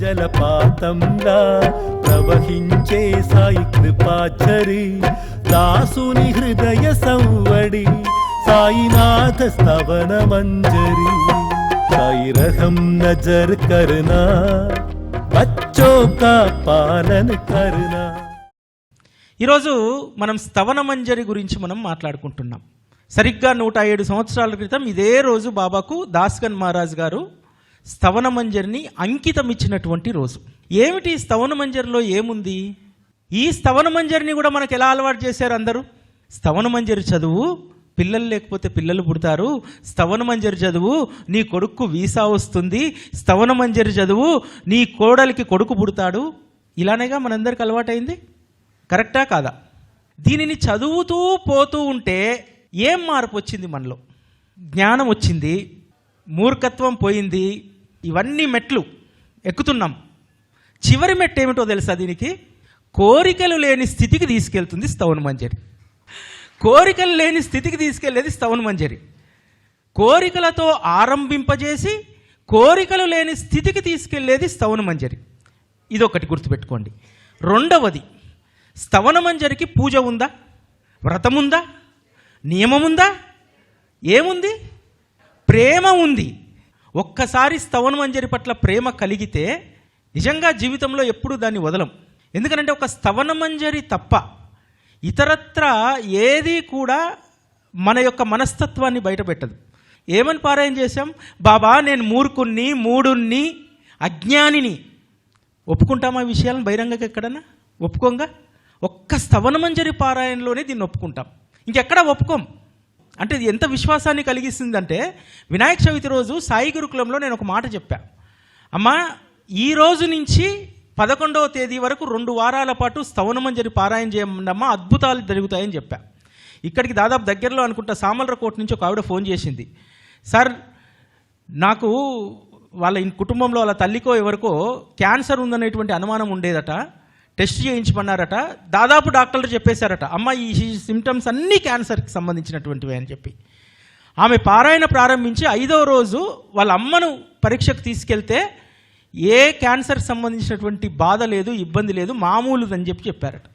జలపాతంలా ప్రవహించే సాయి కృపాచరి, దాసుని హృదయ సంవడి సాయినాథ స్తవన మంజరి, సాయి రహం నజర్ కర్నా బచ్చో కా పాలన కర్నా. ఈరోజు మనం స్తవన మంజరి గురించి మనం మాట్లాడుకుంటున్నాం. సరిగ్గా 107 సంవత్సరాల క్రితం ఇదే రోజు బాబాకు దాస్గన్ మహారాజ్ గారు స్తవన మంజరిని అంకితం ఇచ్చినటువంటి రోజు. ఏమిటి స్తవన మంజరిలో ఏముంది? ఈ స్తవన మంజరిని కూడా మనకు ఎలా అలవాటు చేశారు అందరూ? స్తవన మంజరి చదువు, పిల్లలు లేకపోతే పిల్లలు పుడతారు, స్తవన మంజరి చదువు నీ కొడుకు వీసా వస్తుంది, స్తవన మంజరి చదువు నీ కోడలికి కొడుకు పుడతాడు. ఇలానేగా మనందరికి అలవాటైంది. కరెక్టా కాదా? దీనిని చదువుతూ పోతూ ఉంటే ఏం మార్పు వచ్చింది? మనలో జ్ఞానం వచ్చింది, మూర్ఖత్వం పోయింది, ఇవన్నీ మెట్లు ఎక్కుతున్నాం. చివరి మెట్టు ఏమిటో తెలుసా? దీనికి కోరికలు లేని స్థితికి తీసుకెళ్తుంది స్తవన మంజరి. కోరికలు లేని స్థితికి తీసుకెళ్లేది స్తవన మంజరి. కోరికలతో ఆరంభింపజేసి కోరికలు లేని స్థితికి తీసుకెళ్లేది స్తవన మంజరి. ఇదొకటి గుర్తుపెట్టుకోండి. రెండవది, స్తవన మంజరికి పూజ ఉందా? వ్రతం ఉందా? నియమం ఉందా? ఏముంది? ప్రేమ ఉంది. ఒక్కసారి స్తవన మంజరి పట్ల ప్రేమ కలిగితే నిజంగా జీవితంలో ఎప్పుడూ దాన్ని వదలం. ఎందుకంటే ఒక స్తవన మంజరి తప్ప ఇతరత్ర ఏది కూడా మన యొక్క మనస్తత్వాన్ని బయటపెట్టదు. ఏమని పారాయణ చేశాం? బాబా నేను మూర్ఖుణ్ణి, మూడుణ్ణి, అజ్ఞానిని. ఒప్పుకుంటామా ఈ విషయాలను బహిరంగంగా? ఎక్కడన్నా ఒప్పుకోంగా? ఒక్క స్తవన మంజరి పారాయణలోనే దీన్ని ఒప్పుకుంటాం, ఇంకెక్కడా ఒప్పుకోం. అంటే ఇది ఎంత విశ్వాసాన్ని కలిగిస్తుందంటే, వినాయక చవితి రోజు సాయి గురుకులంలో నేను ఒక మాట చెప్పా. అమ్మా, ఈ రోజు నుంచి 11వ తేదీ వరకు 2 వారాల పాటు స్తవన మంజరి పారాయణ చేయమమ్మా, అద్భుతాలు జరుగుతాయని చెప్పా. ఇక్కడికి దాదాపు దగ్గరలో అనుకుంటా సామర్లకోట నుంచి ఒక ఆవిడ ఫోన్ చేసింది. సార్, నాకు వాళ్ళ కుటుంబంలో వాళ్ళ తల్లికో ఎవరికో క్యాన్సర్ ఉందనేటువంటి అనుమానం ఉండేదట, టెస్ట్ చేయించమన్నారట, దాదాపు డాక్టర్లు చెప్పేశారట అమ్మ ఈ సిమ్టమ్స్ అన్నీ క్యాన్సర్కి సంబంధించినటువంటివి అని చెప్పి. ఆమె పారాయణ ప్రారంభించి 5వ రోజు వాళ్ళ అమ్మను పరీక్షకు తీసుకెళ్తే ఏ క్యాన్సర్ సంబంధించినటువంటి బాధ లేదు, ఇబ్బంది లేదు, మామూలుదని చెప్పారట.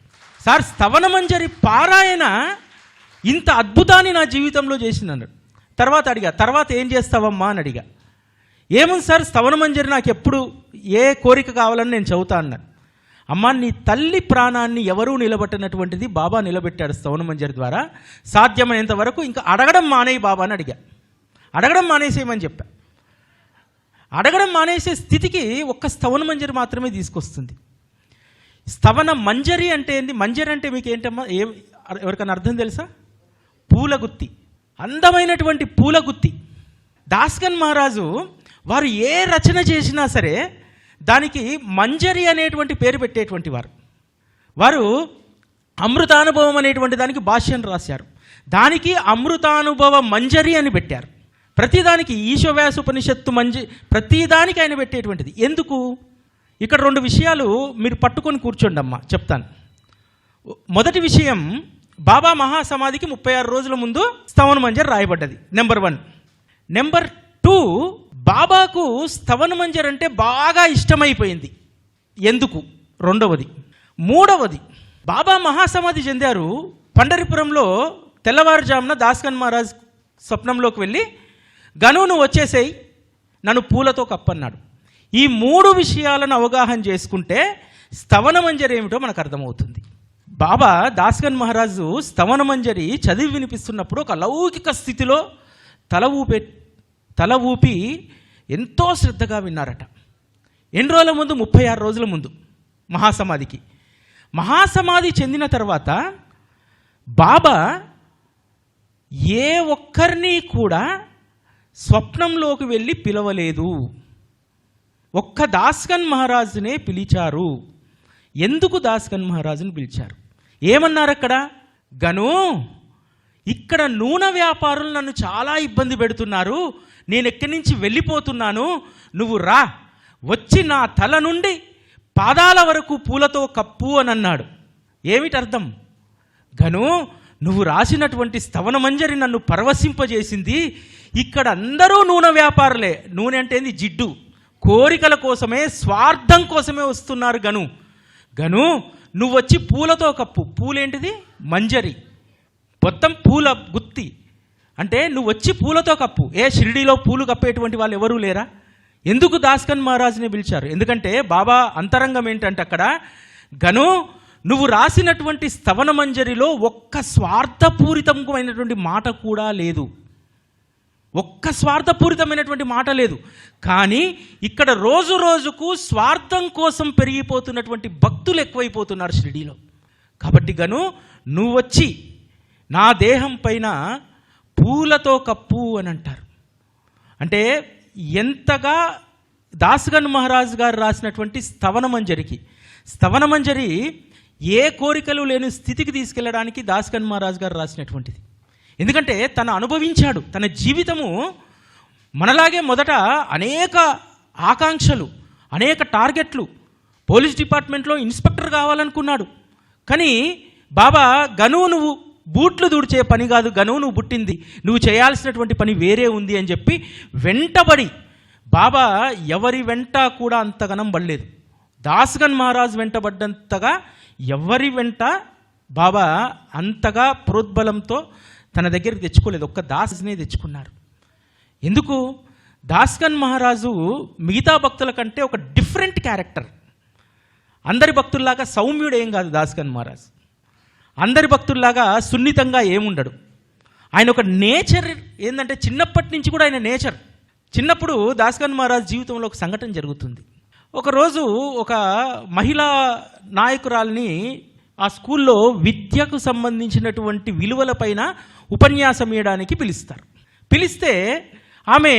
సార్, స్తవన మంజరి పారాయణ ఇంత అద్భుతాన్ని నా జీవితంలో చేసింది అన్నాడు. తర్వాత ఏం చేస్తావమ్మా అని అడిగా. ఏముంది సార్, స్తవన మంజరి నాకు ఎప్పుడు ఏ కోరిక కావాలని నేను చదువుతా అన్నాను. అమ్మ, నీ తల్లి ప్రాణాన్ని ఎవరూ నిలబెట్టినటువంటిది బాబా నిలబెట్టాడు స్తవన మంజరి ద్వారా. సాధ్యమైనంత వరకు ఇంకా అడగడం మానేయి బాబా అని అడిగా. అడగడం మానేసేయమని చెప్పా. అడగడం మానేసే స్థితికి ఒక్క స్తవన మంజరి మాత్రమే తీసుకొస్తుంది. స్తవన మంజరి అంటే ఏంది? మంజరి అంటే మీకు ఏంటమ్మా? ఎవరికైనా అర్థం తెలుసా? పూలగుత్తి, అందమైనటువంటి పూలగుత్తి. దాస్గన్ మహారాజు వారు ఏ రచన చేసినా సరే దానికి మంజరి అనేటువంటి పేరు పెట్టేటువంటి వారు అమృతానుభవం అనేటువంటి దానికి భాష్యం రాశారు. దానికి అమృతానుభవ మంజరి అని పెట్టారు. ప్రతిదానికి ఈశవ్యాస ఉపనిషత్తు ప్రతిదానికి ఆయన పెట్టేటువంటిది. ఎందుకు? ఇక్కడ 2 విషయాలు మీరు పట్టుకొని కూర్చోండి అమ్మా, చెప్తాను. మొదటి విషయం, బాబా మహాసమాధికి 36 రోజుల ముందు స్తవన మంజరి రాయబడ్డది. నెంబర్ 1. నెంబర్ 2, బాబాకు స్తవన మంజరి అంటే బాగా ఇష్టమైపోయింది. ఎందుకు? రెండవది. మూడవది, బాబా మహాసమాధి చెందారు. పండరిపురంలో తెల్లవారుజామున దాస్గన్ మహారాజ్ స్వప్నంలోకి వెళ్ళి, గను నువ్వు వచ్చేసేయి, నన్ను పూలతో కప్పన్నాడు. ఈ 3 విషయాలను అవగాహన చేసుకుంటే స్తవన మంజరి ఏమిటో మనకు అర్థమవుతుంది. బాబా దాస్గన్ మహారాజు స్తవన మంజరి చదివి వినిపిస్తున్నప్పుడు ఒక లౌకిక స్థితిలో తల ఊపి ఎంతో శ్రద్ధగా విన్నారట. ఎన్ని రోజుల ముందు? 36 రోజుల ముందు మహాసమాధికి. మహాసమాధి చెందిన తర్వాత బాబా ఏ ఒక్కరిని కూడా స్వప్నంలోకి వెళ్ళి పిలవలేదు. ఒక్క దాస్గన్ మహారాజునే పిలిచారు. ఎందుకు దాస్గన్ మహారాజుని పిలిచారు? ఏమన్నారు అక్కడ? గను, ఇక్కడ నూనె వ్యాపారులు నన్ను చాలా ఇబ్బంది పెడుతున్నారు, నేను ఎక్కడి నుంచి వెళ్ళిపోతున్నాను, నువ్వు రా, వచ్చి నా తల నుండి పాదాల వరకు పూలతో కప్పు అని అన్నాడు. ఏమిటి అర్థం? గను, నువ్వు రాసినటువంటి స్తవన మంజరి నన్ను పరవశింపజేసింది. ఇక్కడ అందరూ నూనె వ్యాపారులే. నూనె అంటే ఏంది? జిడ్డు. కోరికల కోసమే, స్వార్థం కోసమే వస్తున్నారు. గను నువ్వు వచ్చి పూలతో కప్పు. పూలేంటిది? మంజరి, మొత్తం పూల గుత్తి. అంటే నువ్వు వచ్చి పూలతో కప్పు. షిరిడీలో పూలు కప్పేటువంటి వాళ్ళు ఎవరూ లేరా? ఎందుకు దాస్కన్ మహారాజ్ని పిలిచారు? ఎందుకంటే బాబా అంతరంగం ఏంటంటే అక్కడ, గను నువ్వు రాసినటువంటి స్తవన మంజరిలో ఒక్క స్వార్థపూరితమైనటువంటి మాట కూడా లేదు. ఒక్క స్వార్థపూరితమైనటువంటి మాట లేదు. కానీ ఇక్కడ రోజు రోజుకు స్వార్థం కోసం పెరిగిపోతున్నటువంటి భక్తులు ఎక్కువైపోతున్నారు షిరిడీలో. కాబట్టి గను నువ్వు వచ్చి నా దేహం పైన పూలతో కప్పు అని అంటారు. అంటే ఎంతగా దాస్గన్ మహారాజ్ గారు రాసినటువంటి స్తవన మంజరి ఏ కోరికలు లేని స్థితికి తీసుకెళ్ళడానికి దాస్గన్ మహారాజ్ గారు రాసినటువంటిది. ఎందుకంటే తను అనుభవించాడు. తన జీవితము మనలాగే మొదట అనేక ఆకాంక్షలు, అనేక టార్గెట్లు. పోలీస్ డిపార్ట్మెంట్లో ఇన్స్పెక్టర్ కావాలనుకున్నాడు. కానీ బాబా, గను నువ్వు బూట్లు దుడిచే పని కాదు, గను నువ్వు పుట్టింది, నువ్వు చేయాల్సినటువంటి పని వేరే ఉంది అని చెప్పి వెంటబడి, బాబా ఎవరి వెంట కూడా అంతగనం పడలేదు. దాస్గన్ మహారాజ్ వెంటబడ్డంతగా ఎవరి వెంట బాబా అంతగా ప్రోద్బలంతో తన దగ్గరికి తెచ్చుకోలేదు. ఒక్క దాస్నే తెచ్చుకున్నారు. ఎందుకు? దాస్గన్ మహారాజు మిగతా భక్తుల కంటే ఒక డిఫరెంట్ క్యారెక్టర్. అందరి భక్తుల్లాగా సౌమ్యుడు ఏం కాదు దాస్గన్ మహారాజ్. అందరి భక్తుల్లాగా సున్నితంగా ఏముండడు. ఆయన ఒక నేచర్ ఏంటంటే, చిన్నప్పటి నుంచి కూడా ఆయన నేచర్. చిన్నప్పుడు దాస్గన్ మహారాజ్ జీవితంలో ఒక సంఘటన జరుగుతుంది. ఒకరోజు ఒక మహిళా నాయకురాల్ని ఆ స్కూల్లో విద్యకు సంబంధించినటువంటి విలువలపైన ఉపన్యాసం ఇవ్వడానికి పిలిస్తే ఆమె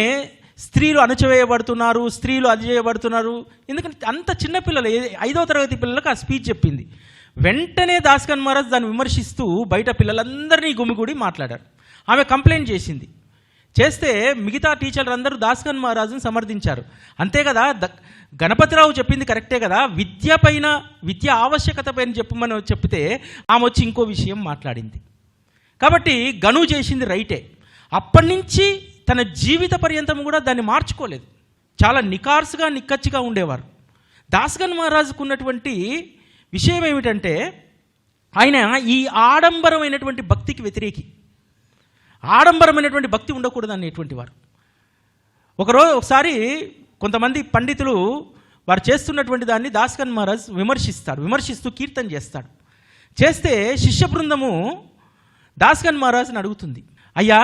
స్త్రీలు అణచివేయబడుతున్నారు, స్త్రీలు అది చేయబడుతున్నారు, ఎందుకంటే అంత చిన్నపిల్లలు 5వ తరగతి పిల్లలకు ఆ స్పీచ్ చెప్పింది. వెంటనే దాస్గన్ మహారాజ్ దాన్ని విమర్శిస్తూ బయట పిల్లలందరినీ గుమిగూడి మాట్లాడారు. ఆమె కంప్లైంట్ చేస్తే మిగతా టీచర్లు అందరూ దాస్గన్ మహారాజును సమర్థించారు. అంతే కదా, గణపతిరావు చెప్పింది కరెక్టే కదా, విద్య ఆవశ్యకత పైన చెప్పమని చెప్తే ఆమె వచ్చి ఇంకో విషయం మాట్లాడింది. కాబట్టి గను చేసింది రైటే. అప్పటి నుంచి తన జీవిత పర్యంతం కూడా దాన్ని మార్చుకోలేదు. చాలా నికార్సుగా నిక్కచ్చిగా ఉండేవారు. దాస్గన్ మహారాజుకు ఉన్నటువంటి విషయం ఏమిటంటే, ఆయన ఈ ఆడంబరమైనటువంటి భక్తికి వ్యతిరేకి. ఆడంబరమైనటువంటి భక్తి ఉండకూడదు అనేటువంటి వారు. ఒకసారి కొంతమంది పండితులు వారు చేస్తున్నటువంటి దాన్ని దాస్గన్ మహారాజ్ విమర్శిస్తూ కీర్తన చేస్తే శిష్య బృందము దాస్గన్ మహారాజ్ని అడుగుతుంది, అయ్యా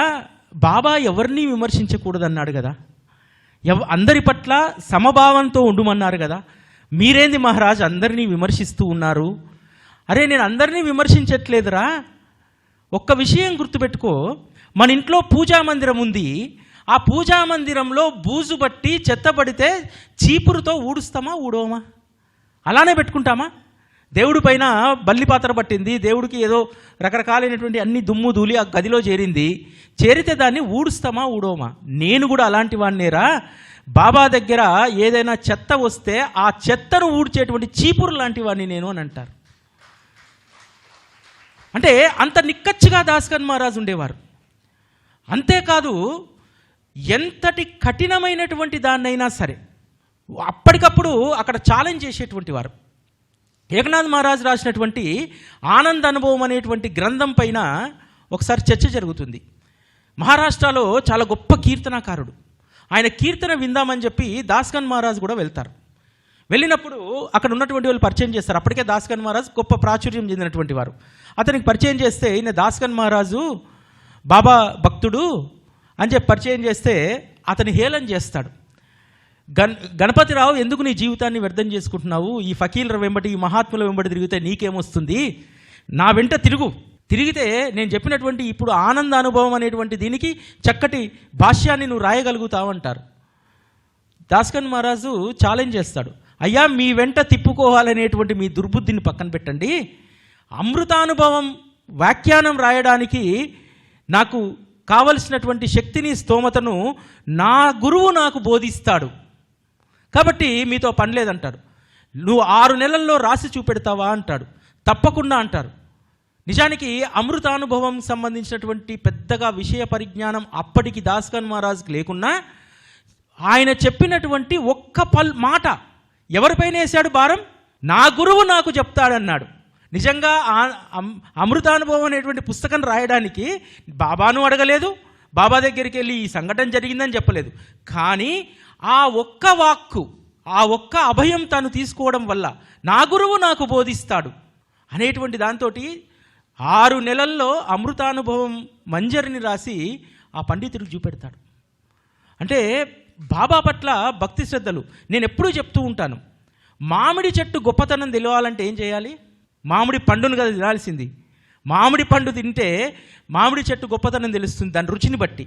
బాబా ఎవరిని విమర్శించకూడదన్నాడు కదా, అందరి పట్ల సమభావంతో ఉండమన్నారు కదా, మీరేంది మహారాజ్ అందరినీ విమర్శిస్తూ ఉన్నారు? అరే నేను అందరినీ విమర్శించట్లేదురా, ఒక్క విషయం గుర్తుపెట్టుకో, మన ఇంట్లో పూజా మందిరం ఉంది, ఆ పూజా మందిరంలో బూజు బట్టి చెత్త పడితే చీపురుతో ఊడుస్తామా ఊడవమా? అలానే పెట్టుకుంటామా? దేవుడి పైన బల్లి పాత్ర పట్టింది, దేవుడికి ఏదో రకరకాలైనటువంటి అన్ని దుమ్ము ధూళి ఆ గదిలో చేరితే దాన్ని ఊడుస్తామా ఊడవమా? నేను కూడా అలాంటి వాడినేరా, బాబా దగ్గర ఏదైనా చెత్త వస్తే ఆ చెత్తను ఊడ్చేటువంటి చీపురు లాంటి వాడిని నేను అని అంటారు. అంటే అంత నిక్కచ్చిగా దాస్గన్ మహారాజ్ ఉండేవారు. అంతేకాదు, ఎంతటి కఠినమైనటువంటి దాన్నైనా సరే అప్పటికప్పుడు అక్కడ ఛాలెంజ్ చేసేటువంటి వారు. ఏకనాథ్ మహారాజ్ రాసినటువంటి ఆనంద అనుభవం అనేటువంటి గ్రంథం పైన ఒకసారి చర్చ జరుగుతుంది. మహారాష్ట్రలో చాలా గొప్ప కీర్తనకారుడు. ఆయన కీర్తన విందామని చెప్పి దాస్గన్ మహారాజ్ కూడా వెళ్తారు. వెళ్ళినప్పుడు అక్కడ ఉన్నటువంటి వాళ్ళు పరిచయం చేస్తారు. అప్పటికే దాస్గన్ మహారాజ్ గొప్ప ప్రాచుర్యం చెందినటువంటి వారు. అతనికి పరిచయం చేస్తే, ఈయన దాస్గన్ మహారాజు బాబా భక్తుడు అని చెప్పి పరిచయం చేస్తే అతని హేళన చేస్తాడు. గణపతిరావు, ఎందుకు నీ జీవితాన్ని వ్యర్థం చేసుకుంటున్నావు? ఈ ఫకీల వెంబడి, ఈ మహాత్ముల వెంబడి తిరిగితే నీకేమొస్తుంది? నా వెంట తిరిగితే నేను చెప్పినటువంటి ఇప్పుడు ఆనంద అనుభవం అనేటువంటి దీనికి చక్కటి భాష్యాన్ని నువ్వు రాయగలుగుతావు అంటారు. దాస్గన్ మహారాజు ఛాలెంజ్ చేస్తాడు, అయ్యా మీ వెంట తిప్పుకోవాలనేటువంటి మీ దుర్బుద్ధిని పక్కన పెట్టండి, అమృతానుభవం వ్యాఖ్యానం రాయడానికి నాకు కావలసినటువంటి శక్తిని, స్తోమతను నా గురువు నాకు బోధిస్తాడు, కాబట్టి మీతో పని లేదంటాడు. నువ్వు 6 నెలల్లో రాసి చూపెడతావా అంటాడు. తప్పకుండా అంటారు. నిజానికి అమృతానుభవం సంబంధించినటువంటి పెద్దగా విషయ పరిజ్ఞానం అప్పటికి దాస్గన్ మహారాజ్కి లేకున్నా ఆయన చెప్పినటువంటి ఒక్క మాట ఎవరిపైన వేశాడు భారం? నా గురువు నాకు చెప్తాడన్నాడు. నిజంగా అమృతానుభవం అనేటువంటి పుస్తకం రాయడానికి బాబాను అడగలేదు, బాబా దగ్గరికి వెళ్ళి ఈ సంఘటన జరిగిందని చెప్పలేదు. కానీ ఆ ఒక్క వాక్కు, ఆ ఒక్క అభయం తాను తీసుకోవడం వల్ల నా గురువు నాకు బోధిస్తాడు అనేటువంటి దాంతో 6 నెలల్లో అమృతానుభవం మంజరిని రాసి ఆ పండితుడికి చూపెడతాడు. అంటే బాబా పట్ల భక్తి శ్రద్ధలు. నేను ఎప్పుడూ చెప్తూ ఉంటాను, మామిడి చెట్టు గొప్పతనం తెలియాలంటే ఏం చేయాలి? మామిడి పండును కదా తినాల్సింది. మామిడి పండు తింటే మామిడి చెట్టు గొప్పతనం తెలుస్తుంది, దాని రుచిని బట్టి.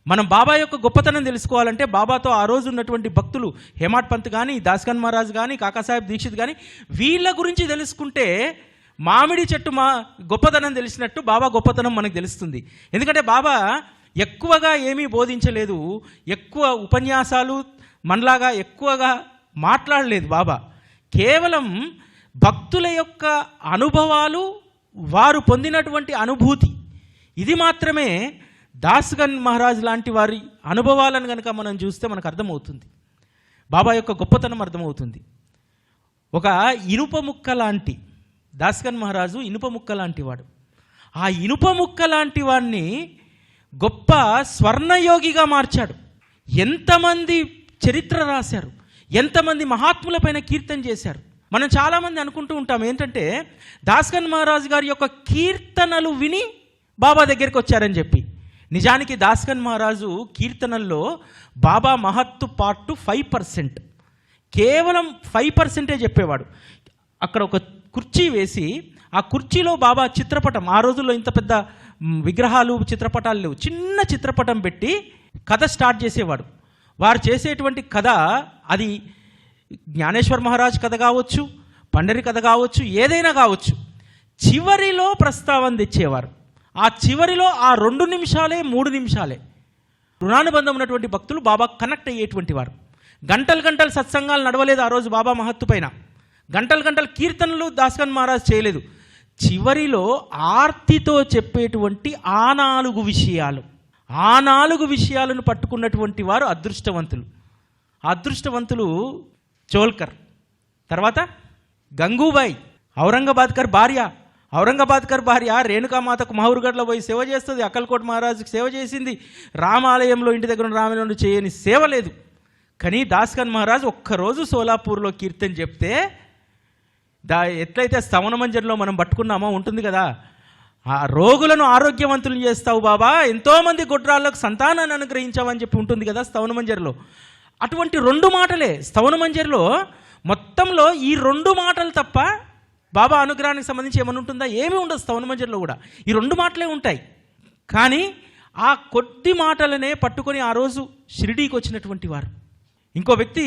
మనం బాబా యొక్క గొప్పతనం తెలుసుకోవాలంటే బాబాతో ఆ రోజు ఉన్నటువంటి భక్తులు హేమాడ్ పంత్ కానీ, దాస్గన్ మహారాజ్ కానీ, కాకాసాహెబ్ దీక్షిత్ కానీ, వీళ్ళ గురించి తెలుసుకుంటే మామిడి చెట్టు గొప్పతనం తెలిసినట్టు బాబా గొప్పతనం మనకు తెలుస్తుంది. ఎందుకంటే బాబా ఎక్కువగా ఏమీ బోధించలేదు, ఎక్కువ ఉపన్యాసాలు మనలాగా ఎక్కువగా మాట్లాడలేదు. బాబా కేవలం భక్తుల యొక్క అనుభవాలు, వారు పొందినటువంటి అనుభూతి, ఇది మాత్రమే. దాస్గన్ మహారాజ్ లాంటి వారి అనుభవాలను కనుక మనం చూస్తే మనకు అర్థమవుతుంది, బాబా యొక్క గొప్పతనం అర్థమవుతుంది. ఒక ఇనుప ముక్క లాంటి దాస్గన్ మహారాజు ఇనుప ముక్క లాంటి వాడు. ఆ ఇనుప ముక్క లాంటి వాడిని గొప్ప స్వర్ణయోగిగా మార్చాడు. ఎంతమంది చరిత్ర రాశారు, ఎంతమంది మహాత్ములపైన కీర్తన చేశారు. మనం చాలామంది అనుకుంటూ ఉంటాం ఏంటంటే దాస్గన్ మహారాజు గారి యొక్క కీర్తనలు విని బాబా దగ్గరికి వచ్చారని చెప్పి. నిజానికి దాస్గన్ మహారాజు కీర్తనల్లో బాబా మహత్తు పార్ట్ 5%, కేవలం 5% చెప్పేవాడు. అక్కడ ఒక కుర్చీ వేసి ఆ కుర్చీలో బాబా చిత్రపటం, ఆ రోజుల్లో ఇంత పెద్ద విగ్రహాలు చిత్రపటాలు లేవు, చిన్న చిత్రపటం పెట్టి కథ స్టార్ట్ చేసేవాడు. వారు చేసేటువంటి కథ అది జ్ఞానేశ్వర్ మహారాజ్ కథ కావచ్చు, పండరి కథ కావచ్చు, ఏదైనా కావచ్చు, చివరిలో ప్రస్తావన తెచ్చేవారు. ఆ చివరిలో ఆ 2 నిమిషాలే 3 నిమిషాలే రుణానుబంధం ఉన్నటువంటి భక్తులు బాబా కనెక్ట్ అయ్యేటువంటి వారు. గంటలు గంటలు సత్సంగాలు నడవలేదు ఆ రోజు బాబా మహత్తు పైన. గంటలు గంటలు కీర్తనలు దాస్గన్ మహారాజ్ చేయలేదు. చివరిలో ఆర్తితో చెప్పేటువంటి ఆ 4 విషయాలు, ఆ 4 విషయాలను పట్టుకున్నటువంటి వారు అదృష్టవంతులు. అదృష్టవంతులు చోల్కర్, తర్వాత గంగూబాయి, ఔరంగాబాద్కర్ భార్య రేణుకామాతకు మహూర్గఢ్లో పోయి సేవ చేస్తుంది, అక్కల్కోట్ మహారాజుకి సేవ చేసింది. రామాలయంలో ఇంటి దగ్గర ఉన్న రామాలయంలో చేయని సేవ లేదు. కానీ దాస్గన్ మహారాజ్ ఒక్కరోజు సోలాపూర్లో కీర్తన చెప్తే ఎట్లయితే స్తవన మంజరిలో మనం పట్టుకున్నామో ఉంటుంది కదా, ఆ రోగులను ఆరోగ్యవంతులను చేస్తావు బాబా, ఎంతోమంది గొడ్రాళ్ళకు సంతానాన్ని అనుగ్రహించావని చెప్పి ఉంటుంది కదా స్తవన మంజరిలో. అటువంటి 2 మాటలే స్తవన మంజరిలో. మొత్తంలో ఈ 2 మాటలు తప్ప బాబా అనుగ్రహానికి సంబంధించి ఏమైనా ఉంటుందా? ఏమీ ఉండదు స్తవన మంజరిలో కూడా. ఈ 2 మాటలే ఉంటాయి. కానీ ఆ కొద్ది మాటలనే పట్టుకొని ఆ రోజు షిరిడీకి వచ్చినటువంటి వారు. ఇంకో వ్యక్తి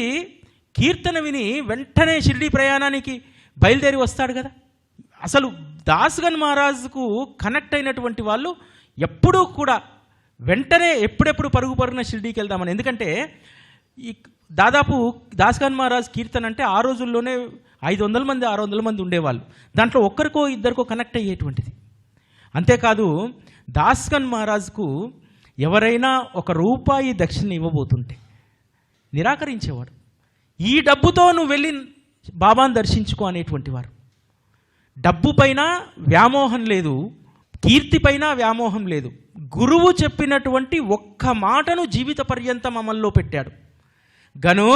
కీర్తన విని వెంటనే షిరిడీ ప్రయాణానికి బయలుదేరి వస్తాడు కదా. అసలు దాస్గన్ మహారాజుకు కనెక్ట్ అయినటువంటి వాళ్ళు ఎప్పుడూ కూడా వెంటనే ఎప్పుడెప్పుడు పరుగున షిరిడీకి వెళ్దామని. ఎందుకంటే ఈ దాదాపు దాస్గన్ మహారాజ్ కీర్తన అంటే ఆ రోజుల్లోనే 500 మంది 600 మంది ఉండేవాళ్ళు. దాంట్లో ఒక్కరికో ఇద్దరికో కనెక్ట్ అయ్యేటువంటిది. అంతేకాదు దాస్గన్ మహారాజ్కు ఎవరైనా ₹1 దక్షిణ ఇవ్వబోతుంటే నిరాకరించేవాడు. ఈ డబ్బుతో నువ్వు వెళ్ళి బాబాను దర్శించుకో అనేటువంటి వారు. డబ్బు పైన వ్యామోహం లేదు, కీర్తి పైన వ్యామోహం లేదు. గురువు చెప్పినటువంటి ఒక్క మాటను జీవిత పర్యంతం అమల్లో పెట్టాడు. గను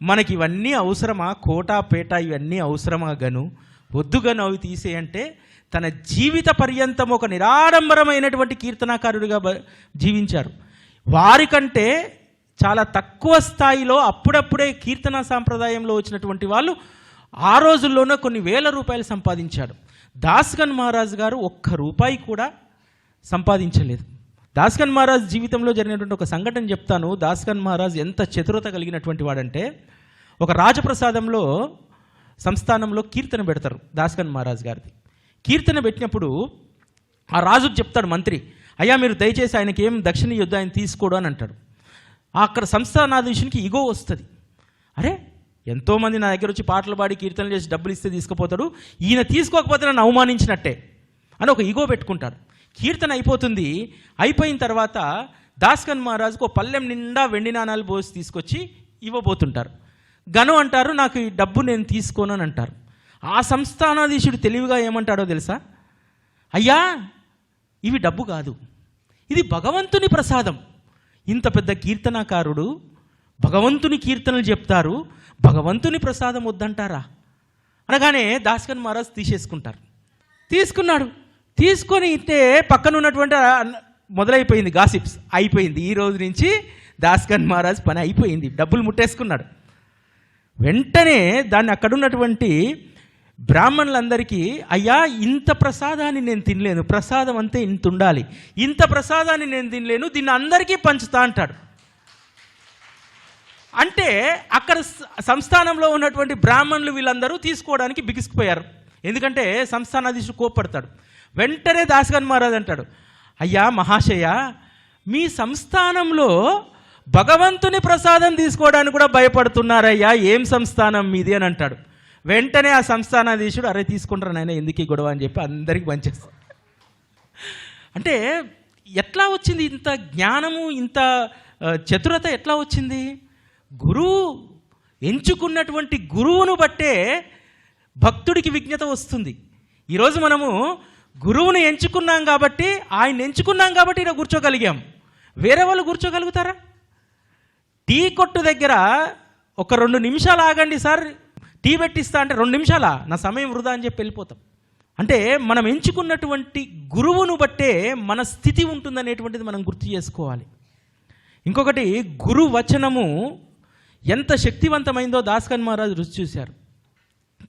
మనకి ఇవన్నీ అవసరమా? కోటా పేట ఇవన్నీ అవసరమా? గను వద్దు గను, అవి తీసేయంటే తన జీవిత పర్యంతం ఒక నిరాడంబరమైనటువంటి కీర్తనాకారుడిగా జీవించారు. వారికంటే చాలా తక్కువ స్థాయిలో అప్పుడప్పుడే కీర్తన సాంప్రదాయంలో వచ్చినటువంటి వాళ్ళు ఆ రోజుల్లోనే కొన్ని ₹1000 సంపాదించాడు. దాస్గన్ మహారాజ్ గారు ₹1 కూడా సంపాదించలేదు. దాస్గన్ మహారాజ్ జీవితంలో జరిగినటువంటి ఒక సంఘటన చెప్తాను. దాస్గన్ మహారాజ్ ఎంత చతురత కలిగినటువంటి వాడంటే, ఒక రాజప్రసాదంలో సంస్థానంలో కీర్తన పెడతారు దాస్గన్ మహారాజ్ గారిది. కీర్తన పెట్టినప్పుడు ఆ రాజుకు చెప్తాడు మంత్రి, అయ్యా మీరు దయచేసి ఆయనకి ఏం దక్షిణ ఇవ్వద్దు, ఆయన తీసుకోడు అని అంటాడు. అక్కడ సంస్థానాధీశునికి ఇగో వస్తుంది. అరే ఎంతోమంది నా దగ్గర వచ్చి పాటలు పాడి కీర్తనలు చేసి డబ్బులు ఇస్తే తీసుకుపోతాడు, ఈయన తీసుకోకపోతే నన్ను అవమానించినట్టే అని ఒక ఇగో పెట్టుకుంటాడు. కీర్తన అయిపోతుంది. అయిపోయిన తర్వాత దాస్కన్ మహారాజుకు ఒక పల్లెం నిండా వెండి నాణాలు పోసి తీసుకొచ్చి ఇవ్వబోతుంటారు. గను అంటారు, నాకు ఈ డబ్బు నేను తీసుకోను అని అంటారు. ఆ సంస్థానాధీశుడు తెలివిగా ఏమంటాడో తెలుసా? అయ్యా, ఇవి డబ్బు కాదు, ఇది భగవంతుని ప్రసాదం. ఇంత పెద్ద కీర్తనాకారుడు భగవంతుని కీర్తనలు చెప్తారు, భగవంతుని ప్రసాదం వద్దంటారా? అనగానే దాస్కన్ మహారాజ్ తీసేసుకుంటారు. తీసుకున్నాడు. తీసుకొని ఇస్తే పక్కన ఉన్నటువంటి మొదలైపోయింది గాసిప్స్, అయిపోయింది. ఈ రోజు నుంచి దాస్కన్ మహారాజ్ పని అయిపోయింది, డబ్బులు ముట్టేసుకున్నాడు. వెంటనే దాన్ని అక్కడున్నటువంటి బ్రాహ్మణులందరికీ, అయ్యా ఇంత ప్రసాదాన్ని నేను తినలేను, ప్రసాదం అంతే ఇంత ఉండాలి, ఇంత ప్రసాదాన్ని నేను తినలేను, దీన్ని అందరికీ పంచుతా అంటాడు. అంటే అక్కడ సంస్థానంలో ఉన్నటువంటి బ్రాహ్మణులు వీళ్ళందరూ తీసుకోవడానికి బిగుసుకుపోయారు. ఎందుకంటే సంస్థానాధీశుడు కోప్పడతాడు. వెంటనే దాస్కన్ మహారాజ్ అంటాడు, అయ్యా మహాశయ, మీ సంస్థానంలో భగవంతుని ప్రసాదం తీసుకోవడానికి కూడా భయపడుతున్నారయ్యా, ఏం సంస్థానం మీది అని అంటాడు. వెంటనే ఆ సంస్థానాధీశుడు, అరే తీసుకుంటారు నాయన, ఎందుకు ఈ గొడవ అని చెప్పి అందరికీ పంచేస్తాడు. అంటే ఎట్లా వచ్చింది ఇంత జ్ఞానము, ఇంత చతురత ఎట్లా వచ్చింది? గురువు ఎంచుకున్నటువంటి గురువును బట్టే భక్తుడికి విజ్ఞత వస్తుంది. ఈరోజు మనము గురువుని ఎంచుకున్నాం కాబట్టి, ఆయన ఎంచుకున్నాం కాబట్టి ఇలా కూర్చోగలిగాం. వేరే వాళ్ళు కూర్చోగలుగుతారా? టీ కొట్టు దగ్గర ఒక 2 నిమిషాలు ఆగండి సార్, టీ పెట్టిస్తా అంటే 2 నిమిషాలా, నా సమయం వృధా అని చెప్పి వెళ్ళిపోతాం. అంటే మనం ఎంచుకున్నటువంటి గురువును బట్టే మన స్థితి ఉంటుందనేటువంటిది మనం గుర్తు చేసుకోవాలి. ఇంకొకటి, గురు వచనము ఎంత శక్తివంతమైందో దాస్కన్ మహారాజ్ రుచి చూశారు.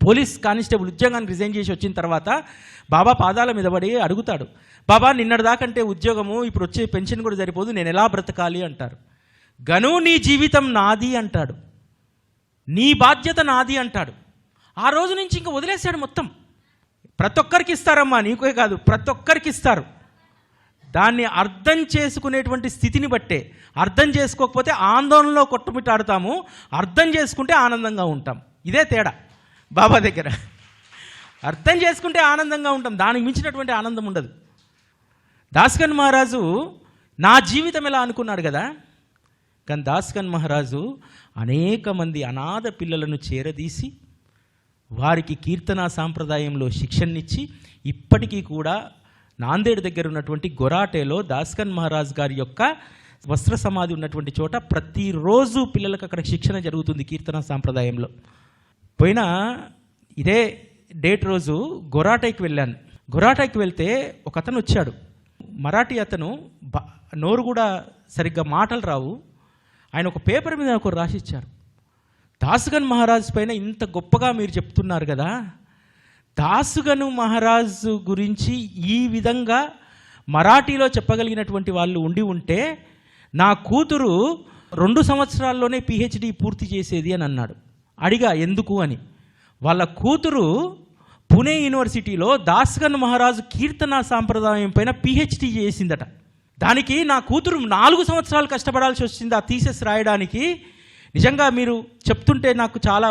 పోలీస్ కానిస్టేబుల్ ఉద్యోగానికి రిజైన్ చేసి వచ్చిన తర్వాత బాబా పాదాల మీద పడి అడుగుతాడు, బాబా నిన్నటిదాకంటే ఉద్యోగము, ఇప్పుడు వచ్చే పెన్షన్ కూడా సరిపోదు, నేను ఎలా బ్రతకాలి అంటారు. గను నీ జీవితం నాది అంటాడు, నీ బాధ్యత నాది అంటాడు. ఆ రోజు నుంచి ఇంకా వదిలేశాడు మొత్తం. ప్రతి ఒక్కరికి ఇస్తారమ్మా, నీకే కాదు, ప్రతి ఒక్కరికి ఇస్తారు. దాన్ని అర్థం చేసుకునేటువంటి స్థితిని బట్టే. అర్థం చేసుకోకపోతే ఆందోళనలో కొట్టుమిట్టాడుతాము, అర్థం చేసుకుంటే ఆనందంగా ఉంటాం. ఇదే తేడా బాబా దగ్గర. అర్థం చేసుకుంటే ఆనందంగా ఉంటాం, దానికి మించినటువంటి ఆనందం ఉండదు. దాస్కన్ మహారాజు నా జీవితం ఎలా అనుకున్నాడు కదా, కానీ దాస్కన్ మహారాజు అనేక మంది అనాథ పిల్లలను చేరదీసి వారికి కీర్తనా సాంప్రదాయంలో శిక్షణనిచ్చి ఇప్పటికీ కూడా నాందేడ్ దగ్గర ఉన్నటువంటి గొరాటేలో దాస్కన్ మహారాజ్ గారి యొక్క వస్త్ర సమాధి ఉన్నటువంటి చోట ప్రతిరోజు పిల్లలకు అక్కడ శిక్షణ జరుగుతుంది కీర్తనా సాంప్రదాయంలో. పోయిన ఇదే డేట్ రోజు గొరాటైకి వెళ్ళాను. గొరాటైకి వెళ్తే ఒక అతను వచ్చాడు, మరాఠీ అతను, నోరు కూడా సరిగ్గా మాటలు రావు. ఆయన ఒక పేపర్ మీద ఒకరు రాసిచ్చారు, దాస్గన్ మహారాజ్ పైన ఇంత గొప్పగా మీరు చెప్తున్నారు కదా, దాస్గను మహారాజు గురించి ఈ విధంగా మరాఠీలో చెప్పగలిగినటువంటి వాళ్ళు ఉండి ఉంటే నా కూతురు 2 సంవత్సరాల్లోనే PhD పూర్తి చేసేది అని అన్నాడు. అడిగా ఎందుకు అని. వాళ్ళ కూతురు పుణే యూనివర్సిటీలో దాస్గన్ మహారాజు కీర్తనా సాంప్రదాయం పైన PhD చేసిందట. దానికి నా కూతురు 4 సంవత్సరాలు కష్టపడాల్సి వచ్చింది ఆ థీసిస్ రాయడానికి. నిజంగా మీరు చెప్తుంటే నాకు చాలా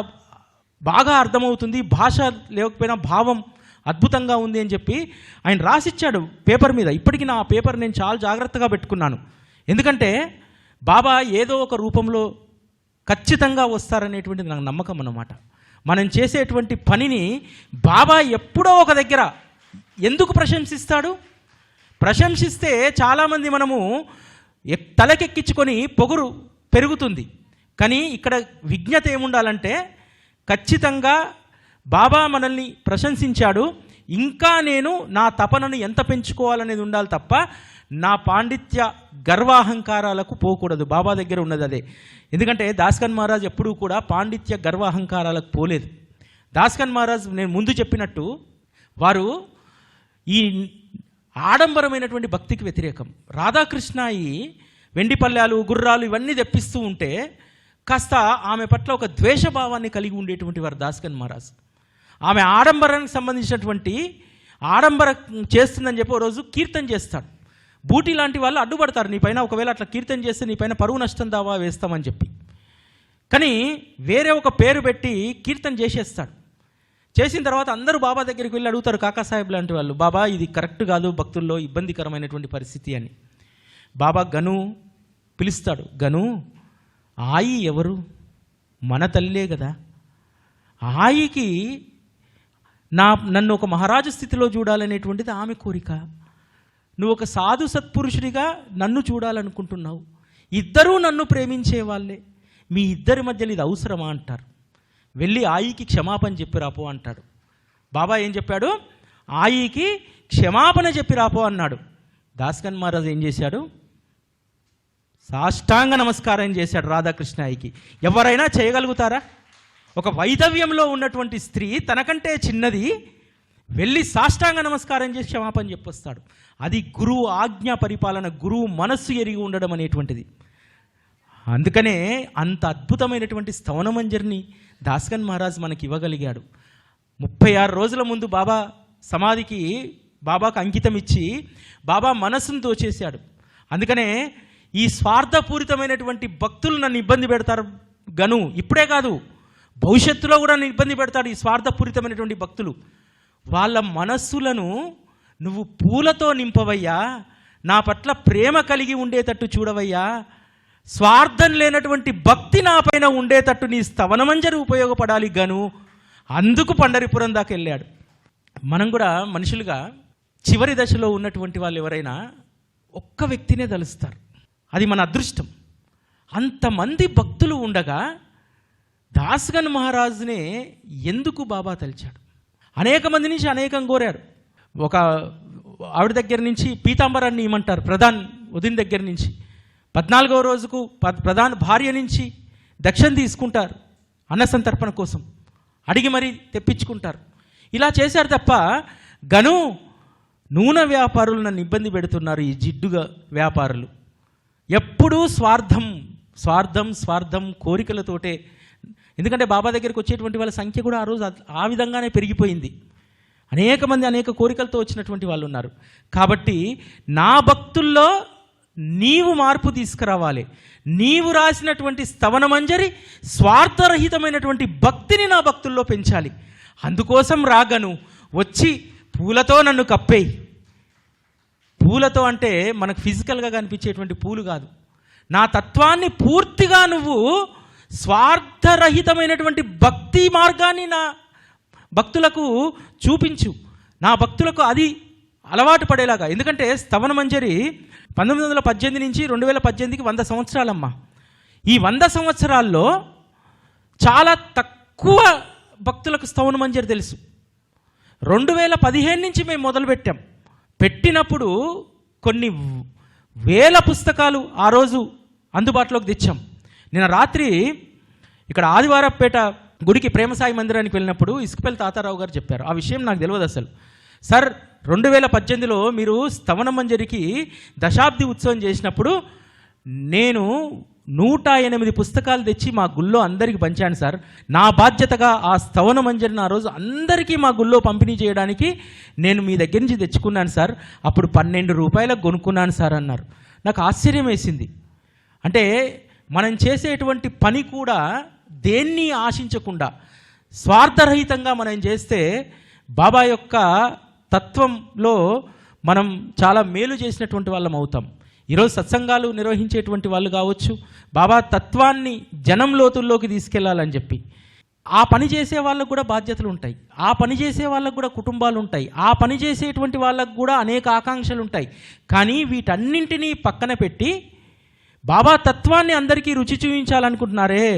బాగా అర్థమవుతుంది, భాష లేకపోయినా భావం అద్భుతంగా ఉంది అని చెప్పి ఆయన రాసిచ్చాడు పేపర్ మీద. ఇప్పటికీ నా పేపర్ నేను చాలా జాగ్రత్తగా పెట్టుకున్నాను. ఎందుకంటే బాబా ఏదో ఒక రూపంలో ఖచ్చితంగా వస్తారనేటువంటిది నాకు నమ్మకం అన్నమాట. మనం చేసేటువంటి పనిని బాబా ఎప్పుడో ఒక దగ్గర ఎందుకు ప్రశంసిస్తాడు? ప్రశంసిస్తే చాలామంది మనము తలకెక్కించుకొని పొగురు పెరుగుతుంది. కానీ ఇక్కడ విజ్ఞత ఏముండాలంటే ఖచ్చితంగా బాబా మనల్ని ప్రశంసించాడు, ఇంకా నేను నా తపనను ఎంత పెంచుకోవాలనేది ఉండాలి తప్ప నా పాండిత్య గర్వాహంకారాలకు పోకూడదు. బాబా దగ్గర ఉన్నది అదే. ఎందుకంటే దాస్గన్ మహారాజ్ ఎప్పుడూ కూడా పాండిత్య గర్వాహంకారాలకు పోలేదు. దాస్గన్ మహారాజ్ నేను ముందు చెప్పినట్టు వారు ఈ ఆడంబరమైనటువంటి భక్తికి వ్యతిరేకం. రాధాకృష్ణ ఈ వెండి పళ్ళాలు గుర్రాలు ఇవన్నీ తెప్పిస్తూ ఉంటే కాస్త ఆమె పట్ల ఒక ద్వేషభావాన్ని కలిగి ఉండేటువంటి వారు దాస్గన్ మహారాజ్. ఆమె ఆడంబరానికి సంబంధించినటువంటి ఆడంబర చేస్తుందని చెప్పి ఓ రోజు కీర్తన చేస్తాడు. బూటీ లాంటి వాళ్ళు అడ్డుపడతారు, నీ పైన ఒకవేళ అట్లా కీర్తన చేస్తే నీ పైన పరువు నష్టం దావా వేస్తామని చెప్పి. కానీ వేరే ఒక పేరు పెట్టి కీర్తన చేసేస్తాడు. చేసిన తర్వాత అందరూ బాబా దగ్గరికి వెళ్ళి అడుగుతారు, కాకాసాహెబ్ లాంటి వాళ్ళు, బాబా ఇది కరెక్ట్ కాదు, భక్తుల్లో ఇబ్బందికరమైనటువంటి పరిస్థితి అని. బాబా గను పిలుస్తాడు, గను ఆయి ఎవరు? మన తల్లే కదా. ఆయికి నన్ను ఒక మహారాజు స్థితిలో చూడాలనేటువంటిది ఆమె కోరిక. నువ్వు ఒక సాధు సత్పురుషుడిగా నన్ను చూడాలనుకుంటున్నావు. ఇద్దరూ నన్ను ప్రేమించే వాళ్ళే, మీ ఇద్దరి మధ్యలో ఇది అవసరమా అంటారు. వెళ్ళి ఆయికి క్షమాపణ చెప్పి రాపో అంటాడు. బాబా ఏం చెప్పాడు? ఆయికి క్షమాపణ చెప్పి రాపో అన్నాడు. దాస్కన్ మహారాజ్ ఏం చేశాడు? సాష్టాంగ నమస్కారం చేశాడు రాధాకృష్ణాయికి. ఎవరైనా చేయగలుగుతారా? ఒక వైధవ్యంలో ఉన్నటువంటి స్త్రీ తనకంటే చిన్నది వెళ్ళి సాష్టాంగ నమస్కారం చేసి క్షమాపణ చెప్పొస్తాడు. అది గురువు ఆజ్ఞా పరిపాలన, గురువు మనస్సు ఎరిగి ఉండడం అనేటువంటిది. అందుకనే అంత అద్భుతమైనటువంటి స్తవనమంజరిని దాస్కన్ మహారాజ్ మనకి ఇవ్వగలిగాడు. 36 రోజుల ముందు బాబా సమాధికి బాబాకు అంకితం ఇచ్చి బాబా మనస్సును దోచేశాడు. అందుకనే ఈ స్వార్థపూరితమైనటువంటి భక్తులు నన్ను ఇబ్బంది పెడతారు గను, ఇప్పుడే కాదు భవిష్యత్తులో కూడా నన్ను ఇబ్బంది పెడతాడు ఈ స్వార్థపూరితమైనటువంటి భక్తులు. వాళ్ళ మనస్సులను నువ్వు పూలతో నింపవయ్యా, నా పట్ల ప్రేమ కలిగి ఉండేటట్టు చూడవయ్యా, స్వార్థం లేనటువంటి భక్తి నా పైన ఉండేటట్టు నీ స్తవనమంజరి ఉపయోగపడాలి గను. అందుకు పండరిపురం దాకా వెళ్ళాడు. మనం కూడా మనుషులుగా చివరి దశలో ఉన్నటువంటి వాళ్ళు ఎవరైనా ఒక్క వ్యక్తినే తలుస్తారు, అది మన అదృష్టం. అంతమంది భక్తులు ఉండగా దాస్గన్ మహారాజునే ఎందుకు బాబా తలిచాడు? అనేక మంది నుంచి అనేకం కోరారు. ఒక ఆవిడ దగ్గర నుంచి పీతాంబరాన్ని ఇవ్వమంటారు, ప్రధాన్ ఉదయం దగ్గర నుంచి 14వ రోజుకు ప్రధాన భార్య నుంచి దక్షిణ తీసుకుంటారు, అన్న సంతర్పణ కోసం అడిగి మరీ తెప్పించుకుంటారు. ఇలా చేశారు తప్ప గను నూనె వ్యాపారులు నన్ను ఇబ్బంది పెడుతున్నారు, ఈ జిడ్డుగా వ్యాపారులు ఎప్పుడూ స్వార్థం స్వార్థం స్వార్థం కోరికలతోటే. ఎందుకంటే బాబా దగ్గరికి వచ్చేటువంటి వాళ్ళ సంఖ్య కూడా ఆ రోజు ఆ విధంగానే పెరిగిపోయింది. అనేక మంది అనేక కోరికలతో వచ్చినటువంటి వాళ్ళు ఉన్నారు. కాబట్టి నా భక్తుల్లో నీవు మార్పు తీసుకురావాలి. నీవు రాసినటువంటి స్తవనమంజరి స్వార్థరహితమైనటువంటి భక్తిని నా భక్తుల్లో పెంచాలి. అందుకోసం రాగను వచ్చి పూలతో నన్ను కప్పేయి. పూలతో అంటే మనకు ఫిజికల్గా కనిపించేటువంటి పూలు కాదు, నా తత్వాన్ని పూర్తిగా నువ్వు స్వార్థరహితమైనటువంటి భక్తి మార్గాన్ని నా భక్తులకు చూపించు, నా భక్తులకు అది అలవాటు పడేలాగా. ఎందుకంటే స్తవనమంజరి 1918 నుంచి 2018కి 100 సంవత్సరాలమ్మా. ఈ 100 సంవత్సరాల్లో చాలా తక్కువ భక్తులకు స్తవనమంజరి తెలుసు. 2015 నుంచి మేము మొదలుపెట్టాం. పెట్టినప్పుడు కొన్ని వేల పుస్తకాలు ఆ రోజు అందుబాటులోకి తెచ్చాం. నిన్న రాత్రి ఇక్కడ ఆదివారపేట గుడికి ప్రేమసాయి మందిరానికి వెళ్ళినప్పుడు ఇసుకపల్లి తాతారావు గారు చెప్పారు, ఆ విషయం నాకు తెలియదు అసలు. సార్ 2018లో మీరు స్తవనమంజరికి దశాబ్ది ఉత్సవం చేసినప్పుడు నేను 108 పుస్తకాలు తెచ్చి మా గుళ్ళో అందరికీ పంచాను సార్. నా బాధ్యతగా ఆ స్తవనమంజరిని ఆ రోజు అందరికీ మా గుళ్ళో పంపిణీ చేయడానికి నేను మీ దగ్గర నుంచి తెచ్చుకున్నాను సార్. అప్పుడు 12 రూపాయలకు కొనుక్కున్నాను సార్ అన్నారు. నాకు ఆశ్చర్యం వేసింది. అంటే మనం చేసేటువంటి పని కూడా దేన్ని ఆశించకుండా స్వార్థరహితంగా మనం చేస్తే బాబా యొక్క తత్వంలో మనం చాలా మేలు చేసినటువంటి వాళ్ళం అవుతాం. ఈరోజు సత్సంగాలు నిర్వహించేటువంటి వాళ్ళు కావచ్చు, బాబా తత్వాన్ని జనం లోతుల్లోకి తీసుకెళ్లాలని చెప్పి ఆ పని చేసే వాళ్ళకు కూడా బాధ్యతలు ఉంటాయి, ఆ పని చేసే వాళ్ళకు కూడా కుటుంబాలు ఉంటాయి, ఆ పని చేసేటువంటి వాళ్ళకు కూడా అనేక ఆకాంక్షలు ఉంటాయి. కానీ వీటన్నింటినీ పక్కన పెట్టి బాబా తత్వాన్ని అందరికీ రుచి చూపించాలనుకుంటున్నారే,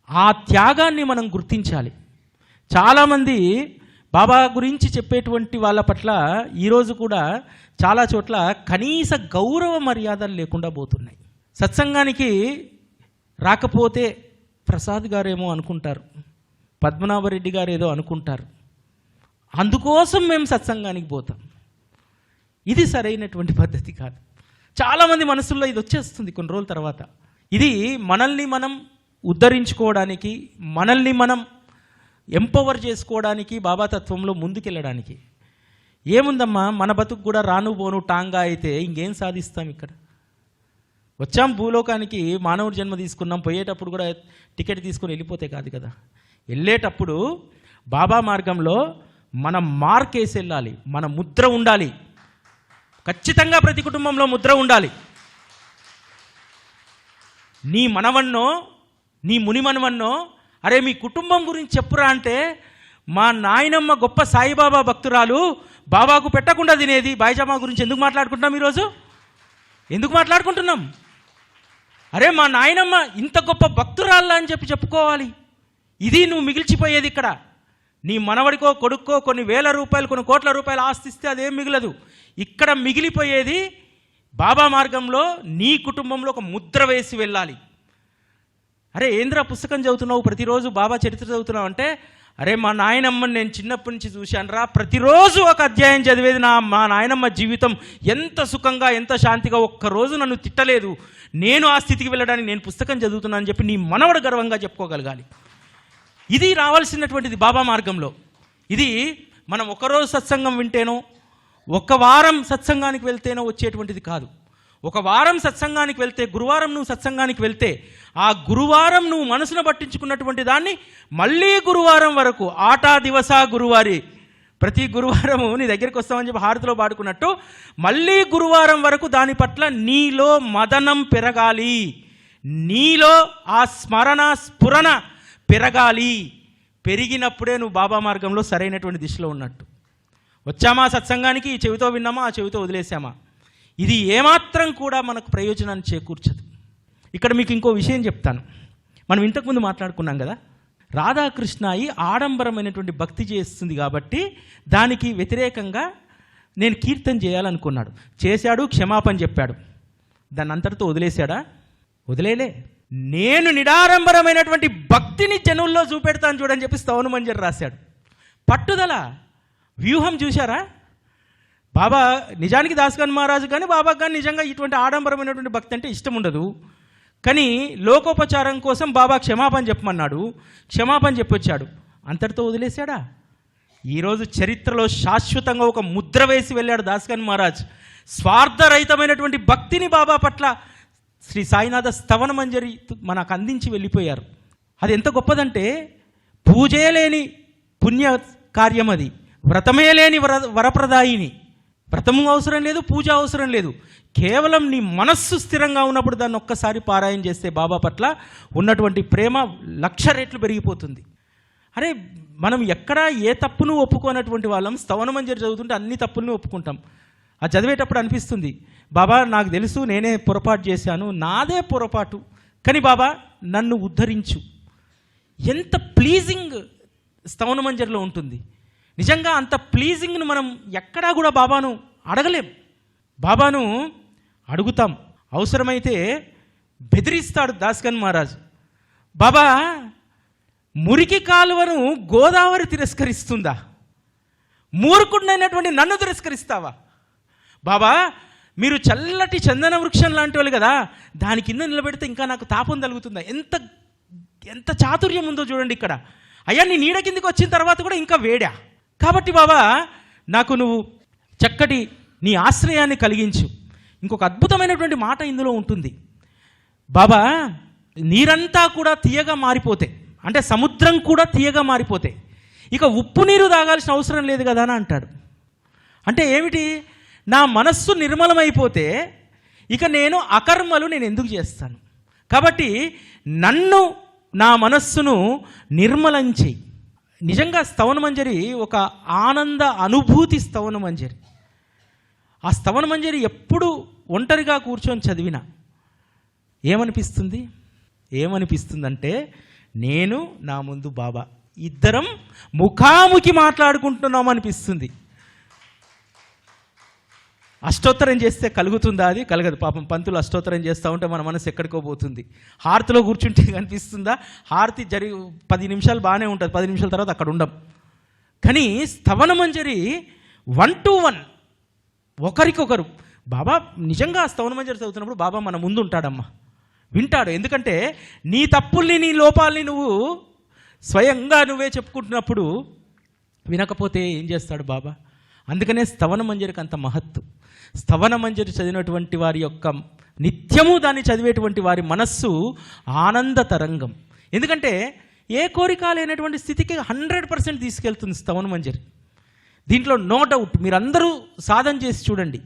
ఆ త్యాగాన్ని మనం గుర్తించాలి. చాలామంది బాబా గురించి చెప్పేటువంటి వాళ్ళ పట్ల ఈరోజు కూడా చాలా చోట్ల కనీస గౌరవ మర్యాదలు లేకుండా పోతున్నాయి. సత్సంగానికి రాకపోతే ప్రసాద్ గారేమో అనుకుంటారు, పద్మనాభరెడ్డి గారు ఏదో అనుకుంటారు, అందుకోసం మేము సత్సంగానికి పోతాం. ఇది సరైనటువంటి పద్ధతి కాదు. చాలామంది మనసుల్లో ఇది వచ్చేస్తుంది కొన్ని రోజుల తర్వాత. ఇది మనల్ని మనం ఉద్ధరించుకోవడానికి, మనల్ని మనం ఎంపవర్ చేసుకోవడానికి, బాబా తత్వంలో ముందుకెళ్ళడానికి. ఏముందమ్మా, మన బతుకు కూడా రాను పోను టాంగా అయితే ఇంకేం సాధిస్తాం? ఇక్కడ వచ్చాం భూలోకానికి, మానవుడి జన్మ తీసుకున్నాం, పోయేటప్పుడు కూడా టికెట్ తీసుకొని వెళ్ళిపోతే కాదు కదా. వెళ్ళేటప్పుడు బాబా మార్గంలో మనం మార్క్ వేసి వెళ్ళాలి, మన ముద్ర ఉండాలి. ఖచ్చితంగా ప్రతి కుటుంబంలో ముద్ర ఉండాలి. నీ మనవన్నో నీ మునిమనవన్నో అరే మీ కుటుంబం గురించి చెప్పురా అంటే మా నాయనమ్మ గొప్ప సాయిబాబా భక్తురాలు, బాబాకు పెట్టకుండా తినేది. బాయిజామా గురించి ఎందుకు మాట్లాడుకుంటున్నాం ఈరోజు? ఎందుకు మాట్లాడుకుంటున్నాం? అరే మా నాయనమ్మ ఇంత గొప్ప భక్తురాళ్ళ అని చెప్పుకోవాలి. ఇది నువ్వు మిగిల్చిపోయేది. ఇక్కడ నీ మనవడికో కొడుక్కో కొన్ని వేల రూపాయలు కొన్ని కోట్ల రూపాయలు ఆస్తిస్తే అదేం మిగలదు. ఇక్కడ మిగిలిపోయేది బాబా మార్గంలో నీ కుటుంబంలో ఒక ముద్ర వేసి వెళ్ళాలి. అరే ఏంద్రా పుస్తకం చదువుతున్నావు, ప్రతిరోజు బాబా చరిత్ర చదువుతున్నావు అంటే, అరే మా నాయనమ్మని నేను చిన్నప్పటి నుంచి చూశాను రా, ప్రతిరోజు ఒక అధ్యాయం చదివేది. మా నాయనమ్మ జీవితం ఎంత సుఖంగా ఎంత శాంతిగా, ఒక్కరోజు నన్ను తిట్టలేదు. నేను ఆ స్థితికి వెళ్ళడానికి నేను పుస్తకం చదువుతున్నాను అని చెప్పి నీ మనవడు గర్వంగా చెప్పుకోగలగాలి. ఇది రావాల్సినటువంటిది బాబా మార్గంలో. ఇది మనం ఒకరోజు సత్సంగం వింటేనో ఒక వారం సత్సంగానికి వెళ్తేనో వచ్చేటువంటిది కాదు. ఒక వారం సత్సంగానికి వెళ్తే, గురువారం నువ్వు సత్సంగానికి వెళ్తే, ఆ గురువారం నువ్వు మనసును పట్టించుకున్నటువంటి దాన్ని మళ్ళీ గురువారం వరకు ఆటా దివసా గురువారి, ప్రతి గురువారము నీ దగ్గరికి వస్తామని చెప్పి హారతిలో పాడుకున్నట్టు మళ్ళీ గురువారం వరకు దాని పట్ల నీలో మదనం పెరగాలి, నీలో ఆ స్ఫురణ పెరగాలి. పెరిగినప్పుడే నువ్వు బాబా మార్గంలో సరైనటువంటి దిశలో ఉన్నట్టు. వచ్చామా సత్సంగానికి, ఈ చెవితో విన్నామా, ఆ చెవితో వదిలేసామా, ఇది ఏమాత్రం కూడా మనకు ప్రయోజనాన్ని చేకూర్చదు. ఇక్కడ మీకు ఇంకో విషయం చెప్తాను. మనం ఇంతకుముందు మాట్లాడుకున్నాం కదా, రాధాకృష్ణాయి ఆడంబరమైనటువంటి భక్తి చేస్తుంది కాబట్టి దానికి వ్యతిరేకంగా నేను కీర్తన చేయాలనుకున్నాడు. చేశాడు, క్షమాపణ చెప్పాడు. దాన్ని అంతటితో వదిలేశాడా? వదిలేలే. నేను నిడారంబరమైనటువంటి భక్తిని జనుల్లో చూపెడతాను చూడని చెప్పి స్తవన మంజరి రాశాడు. పట్టుదల, వ్యూహం చూశారా? బాబా నిజానికి దాస్గన్ మహారాజు కానీ బాబాకు కానీ నిజంగా ఇటువంటి ఆడంబరమైనటువంటి భక్తి అంటే ఇష్టం ఉండదు. కానీ లోకోపచారం కోసం బాబా క్షమాపణ చెప్పమన్నాడు, క్షమాపణ చెప్పొచ్చాడు, అంతటితో వదిలేశాడా? ఈరోజు చరిత్రలో శాశ్వతంగా ఒక ముద్ర వేసి వెళ్ళాడు దాస్గన్ మహారాజ్. స్వార్థరహితమైనటువంటి భక్తిని బాబా పట్ల శ్రీ సాయినాథ స్తవన మంజరి మనకు అందించి వెళ్ళిపోయారు. అది ఎంత గొప్పదంటే, పూజే లేని పుణ్య కార్యం అది, వ్రతమే లేని వరప్రదాయిని. వ్రతము అవసరం లేదు, పూజ అవసరం లేదు, కేవలం నీ మనస్సు స్థిరంగా ఉన్నప్పుడు దాన్ని ఒక్కసారి పారాయణ చేస్తే బాబా పట్ల ఉన్నటువంటి ప్రేమ 1,00,000 రెట్లు పెరిగిపోతుంది. అరే మనం ఎక్కడా ఏ తప్పును ఒప్పుకోనటువంటి వాళ్ళం స్తవన మంజరి చదువుతుంటే అన్ని తప్పులను ఒప్పుకుంటాం. అది చదివేటప్పుడు అనిపిస్తుంది, బాబా నాకు తెలుసు నేనే పొరపాటు చేశాను, నాదే పొరపాటు, కానీ బాబా నన్ను ఉద్ధరించు. ఎంత ప్లీజింగ్ స్తవన మంజరిలో ఉంటుంది. నిజంగా అంత ప్లీజింగ్ను మనం ఎక్కడా కూడా బాబాను అడగలేం. బాబాను అడుగుతాం, అవసరమైతే బెదిరిస్తాడు దాస్గన్ మహారాజ్. బాబా మురికి కాలువను గోదావరి తిరస్కరిస్తుందా? మూర్ఖుడినైనటువంటి నన్ను తిరస్కరిస్తావా? బాబా మీరు చల్లటి చందన వృక్షం లాంటి వాళ్ళు కదా, దాని కింద నిలబెడితే ఇంకా నాకు తాపం కలుగుతుందా? ఎంత చాతుర్యం ఉందో చూడండి ఇక్కడ. అయ్యా నీ నీడ కిందికి వచ్చిన తర్వాత కూడా ఇంకా వేడా. కాబట్టి బాబా నాకు నువ్వు చక్కటి నీ ఆశ్రయాన్ని కలిగించు. ఇంకొక అద్భుతమైనటువంటి మాట ఇందులో ఉంటుంది. బాబా నీరంతా కూడా తీయగా మారిపోతే, అంటే సముద్రం కూడా తీయగా మారిపోతే ఇక ఉప్పు నీరు తాగాల్సిన అవసరం లేదు కదా అని అంటాడు. అంటే ఏమిటి? నా మనస్సు నిర్మలమైపోతే ఇక నేను అకర్మలు నేను ఎందుకు చేస్తాను? కాబట్టి నన్ను నా మనస్సును నిర్మలం చెయ్యి. నిజంగా స్తవన మంజరి ఒక ఆనంద అనుభూతి స్తవన మంజరి. ఆ స్తవన మంజరి ఎప్పుడు ఒంటరిగా కూర్చొని చదివినా ఏమనిపిస్తుందంటే నేను నా ముందు బాబా, ఇద్దరం ముఖాముఖి మాట్లాడుకుంటున్నాం అనిపిస్తుంది. అష్టోత్తరం చేస్తే కలుగుతుందా? అది కలగదు. పాపం పంతులు అష్టోత్తరం చేస్తూ ఉంటే మన మనసు ఎక్కడికో పోతుంది. హారతిలో కూర్చుంటే కనిపిస్తుందా? హారతి 10 నిమిషాలు బాగానే ఉంటుంది, 10 నిమిషాల తర్వాత అక్కడ ఉండం. కానీ స్తవన మంజరి 1 to 1 ఒకరికొకరు. బాబా నిజంగా స్తవన మంజరి చదువుతున్నప్పుడు బాబా మన ముందు ఉంటాడమ్మా, వింటాడు. ఎందుకంటే నీ తప్పుల్ని నీ లోపాలని నువ్వు స్వయంగా నువ్వే చెప్పుకుంటున్నప్పుడు వినకపోతే ఏం చేస్తాడు బాబా? అందుకనే స్తవన మంజరికి అంత మహత్తు. స్తవన మంజరి చదివినటువంటి వారి యొక్క నిత్యము దాన్ని చదివేటువంటి వారి మనస్సు ఆనంద తరంగం. ఎందుకంటే ఏ కోరిక లేనటువంటి స్థితికి 100% తీసుకెళ్తుంది స్తవన మంజరి. దీంట్లో నో డౌట్. మీరందరూ సాధన చేసి చూడండి,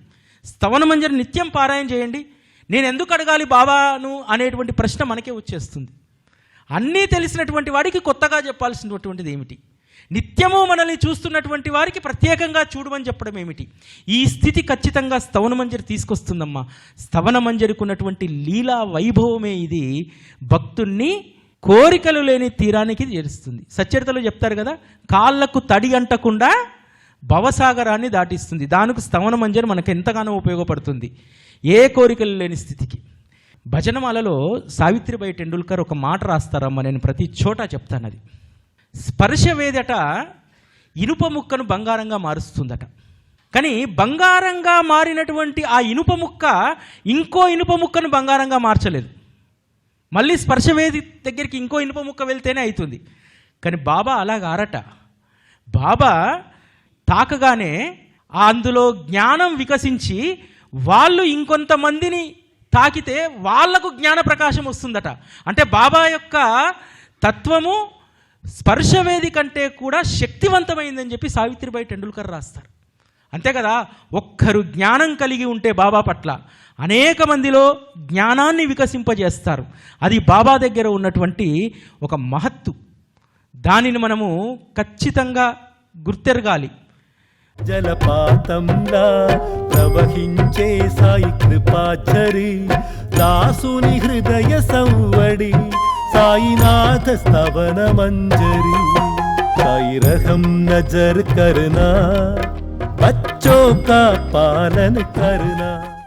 స్తవన మంజరి నిత్యం పారాయణ చేయండి. నేను ఎందుకు అడగాలి బాబాను అనేటువంటి ప్రశ్న మనకే వచ్చేస్తుంది. అన్నీ తెలిసినటువంటి వాడికి కొత్తగా చెప్పాల్సినటువంటిది ఏమిటి? నిత్యము మనల్ని చూస్తున్నటువంటి వారికి ప్రత్యేకంగా చూడమని చెప్పడం ఏమిటి? ఈ స్థితి ఖచ్చితంగా స్తవనమంజరి తీసుకొస్తుందమ్మా. స్తవనమంజరికి ఉన్నటువంటి లీలా వైభవమే ఇది భక్తుణ్ణి కోరికలు లేని తీరానికి చేరుస్తుంది. సచ్చరితలో చెప్తారు కదా, కాళ్ళకు తడి అంటకుండా భవసాగరాన్ని దాటిస్తుంది. దానికి స్తవనమంజరి మనకు ఎంతగానో ఉపయోగపడుతుంది ఏ కోరికలు లేని స్థితికి. భజనమాలలో సావిత్రిబాయి టెండూల్కర్ ఒక మాట రాస్తారమ్మా, నేను ప్రతి చోట చెప్తాను. అది స్పర్శవేదట ఇనుప ముక్కను బంగారంగా మారుస్తుందట. కానీ బంగారంగా మారినటువంటి ఆ ఇనుప ముక్క ఇంకో ఇనుప ముక్కను బంగారంగా మార్చలేదు. మళ్ళీ స్పర్శవేది దగ్గరికి ఇంకో ఇనుప ముక్క వెళ్తేనే అవుతుంది. కానీ బాబా అలాగారట. బాబా తాకగానే అందులో జ్ఞానం వికసించి వాళ్ళు ఇంకొంతమందిని తాకితే వాళ్లకు జ్ఞాన ప్రకాశం వస్తుందట. అంటే బాబా యొక్క తత్వము స్పర్శవేది కంటే కూడా శక్తివంతమైందని చెప్పి సావిత్రిబాయి టెండూల్కర్ రాస్తారు. అంతే కదా, ఒక్కరు జ్ఞానం కలిగి ఉంటే బాబా పట్ల అనేక మందిలో జ్ఞానాన్ని వికసింపజేస్తారు. అది బాబా దగ్గర ఉన్నటువంటి ఒక మహత్తు. దానిని మనము ఖచ్చితంగా గుర్తెరగాలి. జలపాతంలా ప్రవహించే సాయి కృపాచరి, దాసుని హృదయ సంవడి, साईनाथ स्तवन मंजरी। साई रहम नजर करना, बच्चों का पालन करना।